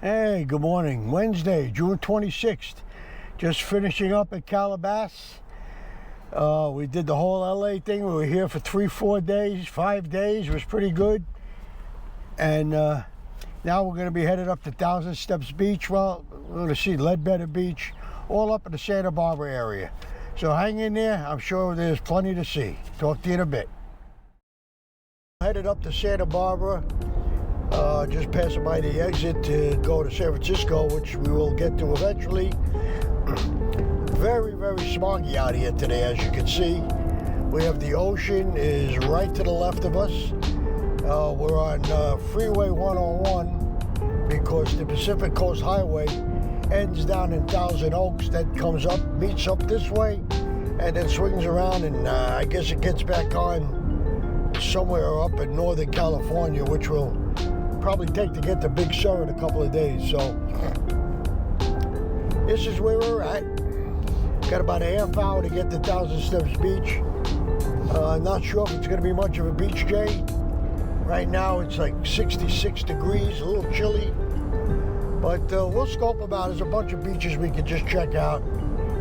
Hey, good morning. Wednesday, June 26th. Just finishing up at Calabasas. We did the whole LA thing. We were here for 3-4 days, 5 days. It was pretty good. And now we're going to be headed up to Thousand Steps Beach. Well, we're going to see Ledbetter Beach, all up in the Santa Barbara area. So hang in there. I'm sure there's plenty to see. Talk to you in a bit. Headed up to Santa Barbara. Just passing by the exit to go to San Francisco, which we will get to eventually. Very, very smoggy out here today, as you can see. We have the ocean is right to the left of us. We're on Freeway 101 because the Pacific Coast Highway ends down in Thousand Oaks. That comes up, meets up this way, and then swings around, and I guess it gets back on somewhere up in Northern California, which will probably take to get to Big Sur in a couple of days. So this is where we're at. Got about a half hour to get to Thousand Steps Beach. Not sure if it's going to be much of a beach day. Right now it's like 66 degrees, a little chilly. But we'll scope them out. There's a bunch of beaches we can just check out,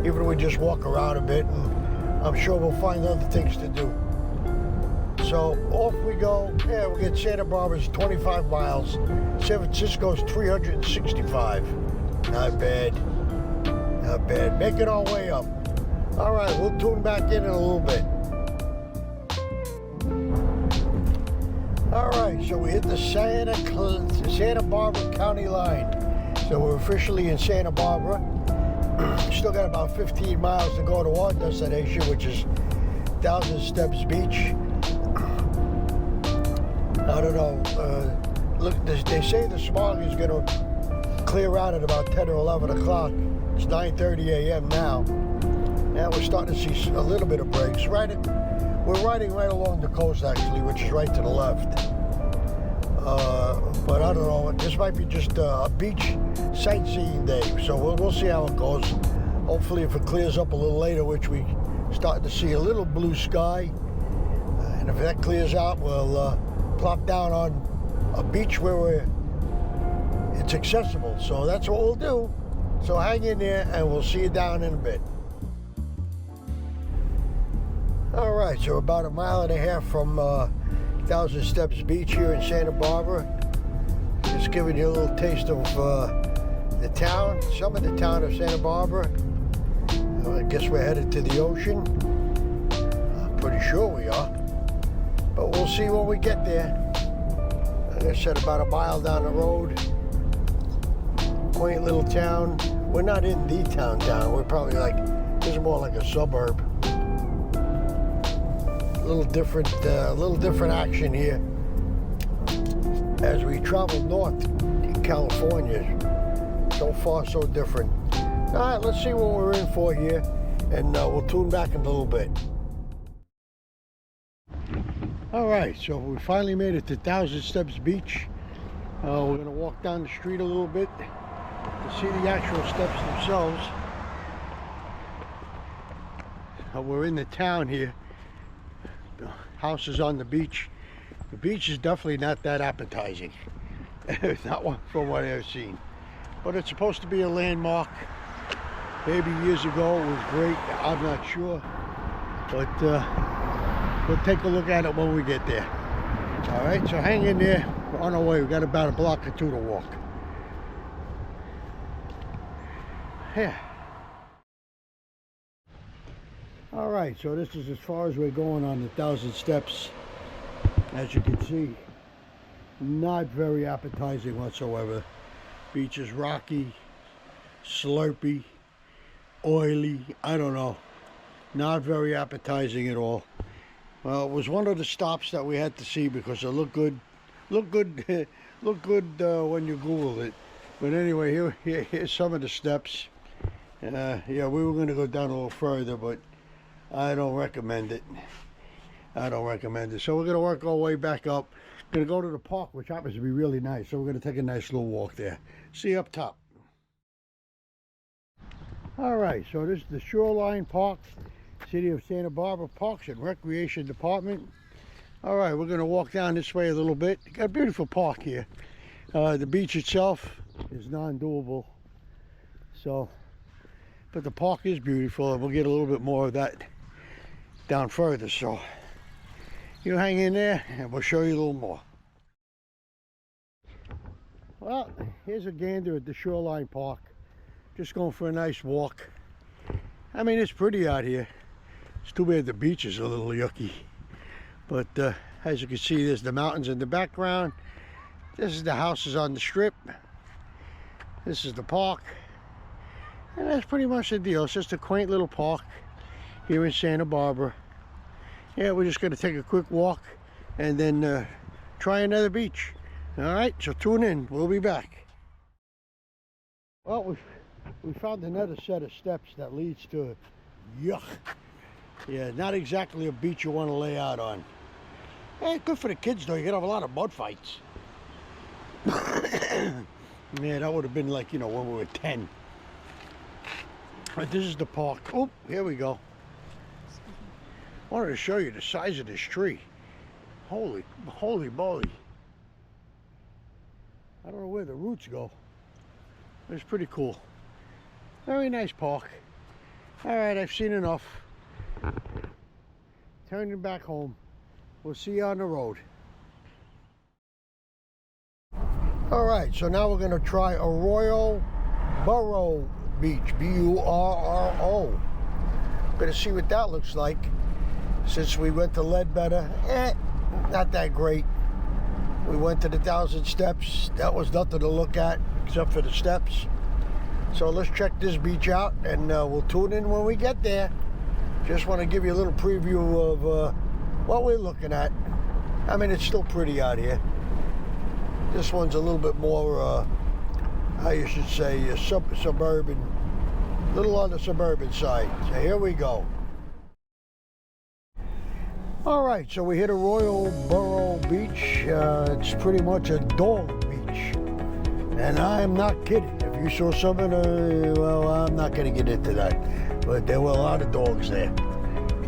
even if we just walk around a bit. And I'm sure we'll find other things to do. So off we go. Yeah, we'll get Santa Barbara's 25 miles. San Francisco's 365. Not bad. Not bad. Making our way up. All right, we'll tune back in a little bit. All right, so we hit the Santa Barbara County line. So we're officially in Santa Barbara. Still got about 15 miles to go to our destination, which is Thousand Steps Beach. I don't know. Look, they say the smog is going to clear out at about 10 or 11 o'clock. It's 9:30 a.m. now. Now we're starting to see a little bit of breaks. We're riding right along the coast, actually, which is right to the left. But I don't know. This might be just a beach sightseeing day. So we'll see how it goes. Hopefully, if it clears up a little later, which we start to see a little blue sky. And if that clears out, we'll plop down on a beach where it's accessible. So that's what we'll do. So hang in there and we'll see you down in a bit. All right, so about a mile and a half from Thousand Steps Beach here in Santa Barbara. Just giving you a little taste of the town, some of the town of Santa Barbara. I guess we're headed to the ocean. I'm pretty sure we are. But we'll see when we get there. Like I said, about a mile down the road. Quaint little town. We're not in the town. We're probably this is more like a suburb. A little different action here. As we travel north in California. So far, so different. All right, let's see what we're in for here. And we'll tune back in a little bit. All right, so we finally made it to Thousand Steps Beach. We're going to walk down the street a little bit to see the actual steps themselves. We're in the town here. The house is on the beach. The beach is definitely not that appetizing. It's not one from what I've seen. But it's supposed to be a landmark. Maybe years ago it was great. I'm not sure. But we'll take a look at it when we get there. All right, so hang in there. We're on our way. We've got about a block or two to walk. Yeah. All right, so this is as far as we're going on the Thousand Steps. As you can see, not very appetizing whatsoever. Beach is rocky, slurpy, oily. I don't know. Not very appetizing at all. Well, it was one of the stops that we had to see because it looked good. Looked good when you Googled it. But anyway, here's some of the steps. Yeah, we were going to go down a little further, but I don't recommend it. I don't recommend it. So we're going to work our way back up. Going to go to the park, which happens to be really nice. So we're going to take a nice little walk there. See you up top. All right, so this is the Shoreline Park. City of Santa Barbara Parks and Recreation Department. All right, we're going to walk down this way a little bit. Got a beautiful park here. The beach itself is non-doable. So, but the park is beautiful, and we'll get a little bit more of that down further. So you hang in there and we'll show you a little more. Well, here's a gander at the Shoreline Park. Just going for a nice walk. I mean, it's pretty out here. It's too bad the beach is a little yucky. But as you can see, there's the mountains in the background. This is the houses on the strip. This is the park. And that's pretty much the deal. It's just a quaint little park here in Santa Barbara. Yeah, we're just going to take a quick walk and then try another beach. All right, so tune in. We'll be back. Well, we found another set of steps that leads to yuck. Yeah, not exactly a beach you want to lay out on. Hey, good for the kids though. You get have a lot of mud fights. Yeah, that would have been like, you know, when we were 10. But this is the park. Oh, here we go. I wanted to show you the size of this tree. Holy moly. I don't know where the roots go. It's pretty cool. Very nice park. All right, I've seen enough. Turning back home. We'll see you on the road. All right, so now we're gonna try Arroyo Burro Beach, B-U-R-R-O. Gonna see what that looks like. Since we went to Ledbetter, not that great. We went to the 1,000 steps. That was nothing to look at except for the steps. So let's check this beach out, and we'll tune in when we get there. Just want to give you a little preview of what we're looking at. I mean, it's still pretty out here. This one's a little bit more, how you should say, suburban, a little on the suburban side. So here we go. All right, so we hit Arroyo Burro Beach. It's pretty much a dog beach. And I'm not kidding. If you saw something, well, I'm not gonna get into that. But there were a lot of dogs there.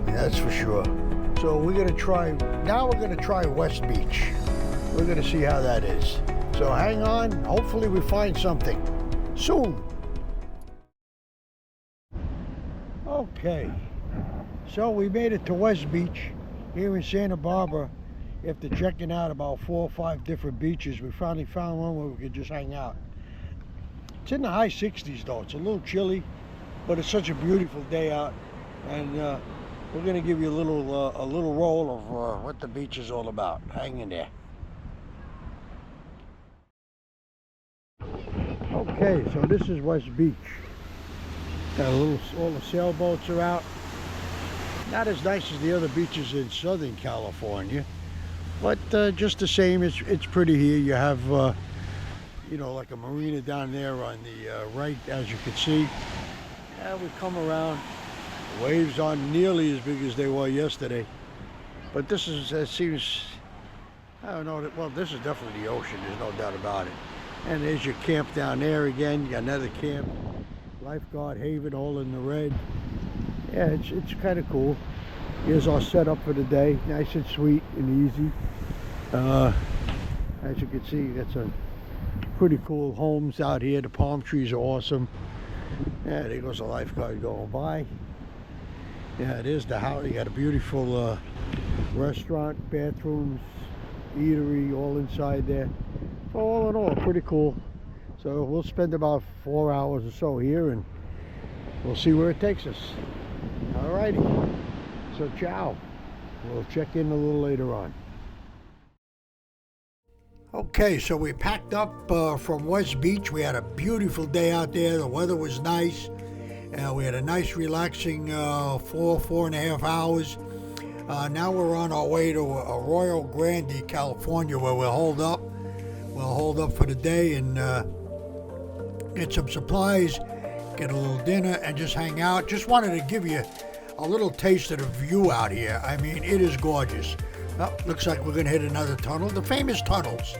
That's for sure. So we're gonna try West Beach. We're gonna see how that is. So hang on, hopefully we find something soon. Okay, so we made it to West Beach here in Santa Barbara. After checking out about 4 or 5 different beaches, we finally found one where we could just hang out. It's in the high 60s though. It's a little chilly, but it's such a beautiful day out, and we're gonna give you a little roll of what the beach is all about. Hang in there. Okay, so this is West Beach. Got all the sailboats are out. Not as nice as the other beaches in Southern California, but just the same, it's pretty here. You have, you know, like a marina down there on the right, as you can see. And we come around. The waves aren't nearly as big as they were yesterday, but this is, it seems, I don't know, well, this is definitely the ocean, there's no doubt about it. And there's your camp down there again. You got another camp, lifeguard haven, all in the red. Yeah, it's kind of cool. Here's our setup for the day, nice and sweet and easy. As you can see, that's a pretty cool homes out here. The palm trees are awesome. Yeah, there goes a lifeguard going by. Yeah, there's the house. You got a beautiful restaurant, bathrooms, eatery, all inside there. So all in all, pretty cool. So we'll spend about 4 hours or so here, and we'll see where it takes us. Alrighty, so ciao. We'll check in a little later on. Okay, so we packed up from West Beach. We had a beautiful day out there. The weather was nice. We had a nice relaxing 4.5 hours. Now we're on our way to Arroyo Grande, California, where we'll hold up. We'll hold up for the day and get some supplies, get a little dinner, and just hang out. Just wanted to give you a little taste of the view out here. I mean, it is gorgeous. Oh, looks like we're gonna hit another tunnel, the famous tunnels.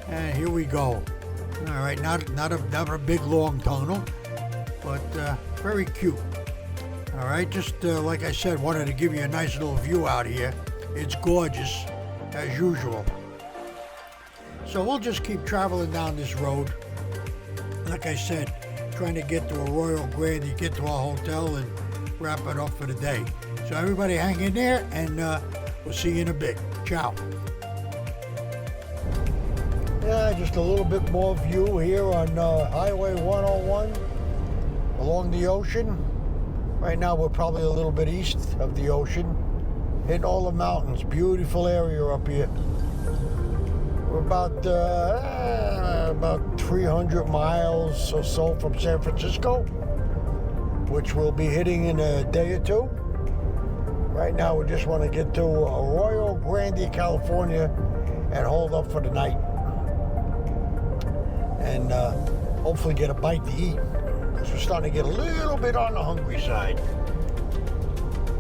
And here we go. All right, not a big long tunnel, but very cute. All right, just like I said, wanted to give you a nice little view out here. It's gorgeous, as usual. So we'll just keep traveling down this road. like I said, trying to get to a Royal Grande, get to our hotel, and wrap it up for the day. So everybody hang in there, and we'll see you in a bit. Ciao. Yeah, just a little bit more view here on Highway 101 along the ocean. Right now we're probably a little bit east of the ocean, hitting all the mountains. Beautiful area up here. We're about 300 miles or so from San Francisco, which we'll be hitting in a day or two. Right now we just want to get to Royal Grande, California, and hold up for the night. And hopefully get a bite to eat, because we're starting to get a little bit on the hungry side.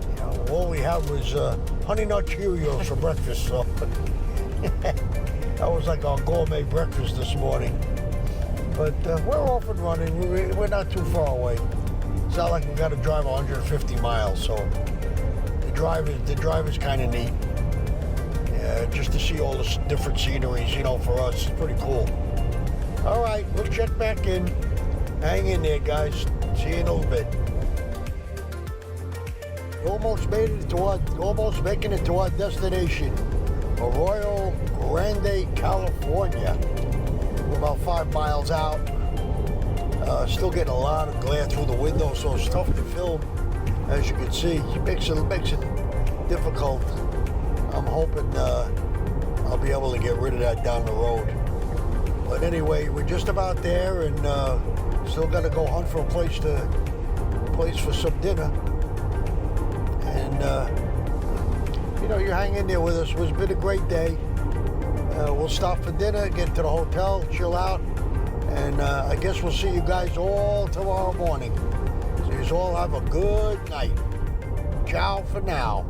You know, all we had was Honey Nut Cheerios for breakfast, so that was like our gourmet breakfast this morning. But we're off and running. We're not too far away. It's not like we got to drive 150 miles, so the drive is kind of neat. Yeah, just to see all the different sceneries, you know, for us, it's pretty cool. All right, we'll check back in. Hang in there, guys. See you in a little bit. Almost making it to our destination, Royal Grande, California. We're about 5 miles out. Still getting a lot of glare through the window, so it's tough to film. As you can see, it makes it difficult. I'm hoping I'll be able to get rid of that down the road. But anyway, we're just about there, and still got to go hunt for a place for some dinner. And you know, you hang in there with us. It's been a great day. We'll stop for dinner, get to the hotel, chill out, and I guess we'll see you guys all tomorrow morning. So you all have a good night. Ciao for now.